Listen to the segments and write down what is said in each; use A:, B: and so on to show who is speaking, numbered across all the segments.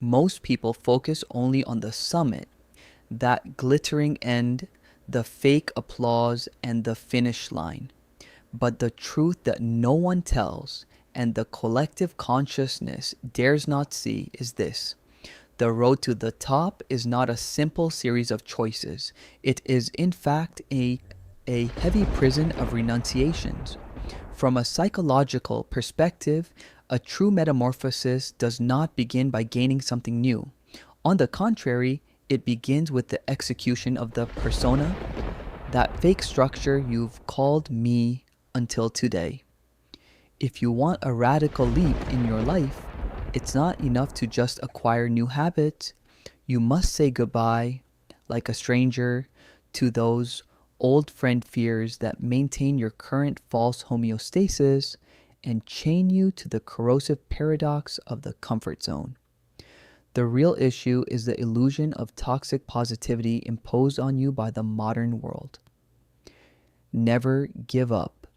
A: Most people focus only on the summit, that glittering end, the fake applause, and the finish line. But the truth that no one tells and the collective consciousness dares not see is this. The road to the top is not a simple series of choices. It is, in fact, a heavy prison of renunciations. From a psychological perspective, a true metamorphosis does not begin by gaining something new. On the contrary, it begins with the execution of the persona, that fake structure you've called me until today. If you want a radical leap in your life, it's not enough to just acquire new habits. You must say goodbye, like a stranger, to those old friend fears that maintain your current false homeostasis and chain you to the corrosive paradox of the comfort zone. The real issue is the illusion of toxic positivity imposed on you by the modern world. Never give up,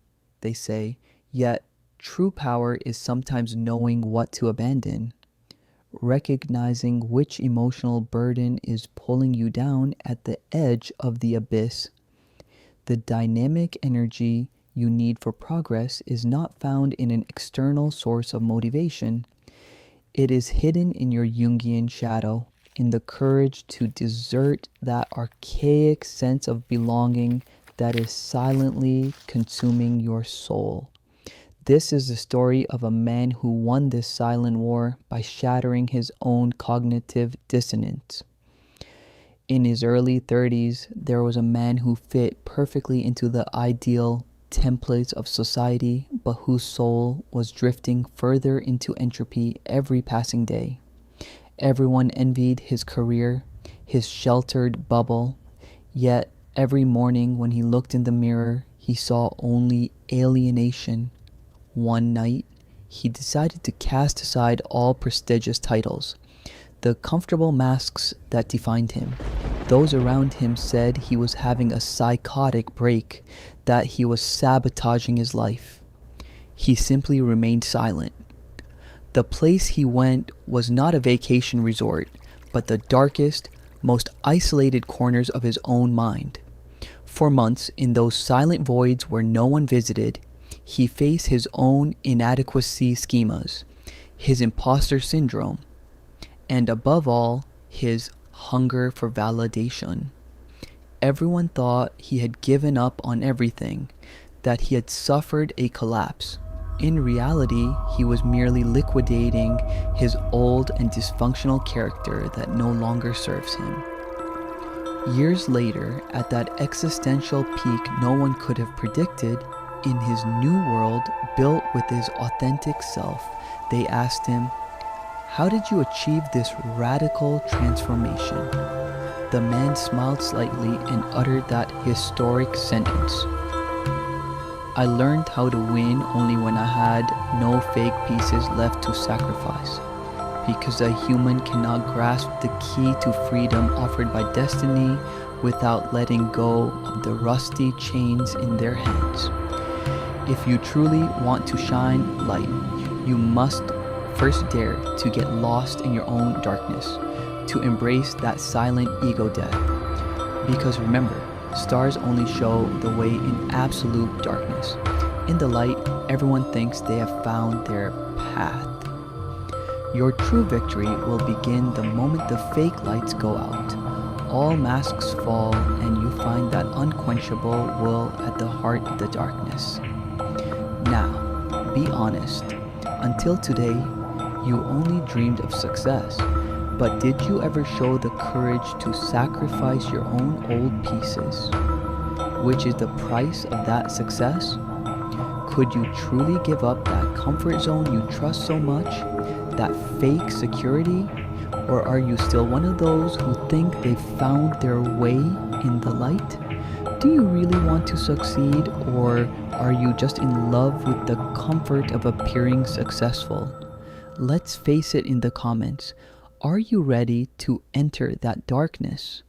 A: they say, yet true power is sometimes knowing what to abandon, recognizing which emotional burden is pulling you down at the edge of the abyss. The dynamic energy you need for progress is not found in an external source of motivation. It is hidden in your Jungian shadow, in the courage to desert that archaic sense of belonging that is silently consuming your soul. This is the story of a man who won this silent war by shattering his own cognitive dissonance. In his early 30s, there was a man who fit perfectly into the ideal templates of society, but whose soul was drifting further into entropy every passing day. Everyone envied his career, his sheltered bubble, yet every morning when he looked in the mirror, he saw only alienation. One night, he decided to cast aside all prestigious titles, the comfortable masks that defined him. Those around him said he was having a psychotic break, that he was sabotaging his life. He simply remained silent. The place he went was not a vacation resort, but the darkest, most isolated corners of his own mind. For months, in those silent voids where no one visited, he faced his own inadequacy schemas, his imposter syndrome, and above all, his hunger for validation. Everyone thought he had given up on everything, that he had suffered a collapse. In reality, he was merely liquidating his old and dysfunctional character that no longer serves him. Years later, at that existential peak no one could have predicted, in his new world built with his authentic self, they asked him, "How did you achieve this radical transformation?" The man smiled slightly and uttered that historic sentence. "I learned how to win only when I had no fake pieces left to sacrifice, because a human cannot grasp the key to freedom offered by destiny without letting go of the rusty chains in their hands. If you truly want to shine light, you must first dare to get lost in your own darkness, to embrace that silent ego death. Because remember, stars only show the way in absolute darkness. In the light, everyone thinks they have found their path. Your true victory will begin the moment the fake lights go out. All masks fall and you find that unquenchable will at the heart of the darkness. Now, be honest. Until today, you only dreamed of success. But did you ever show the courage to sacrifice your own old pieces? Which is the price of that success? Could you truly give up that comfort zone you trust so much, that fake security? Or are you still one of those who think they've found their way in the light? Do you really want to succeed, or are you just in love with the comfort of appearing successful? Let's face it in the comments. Are you ready to enter that darkness?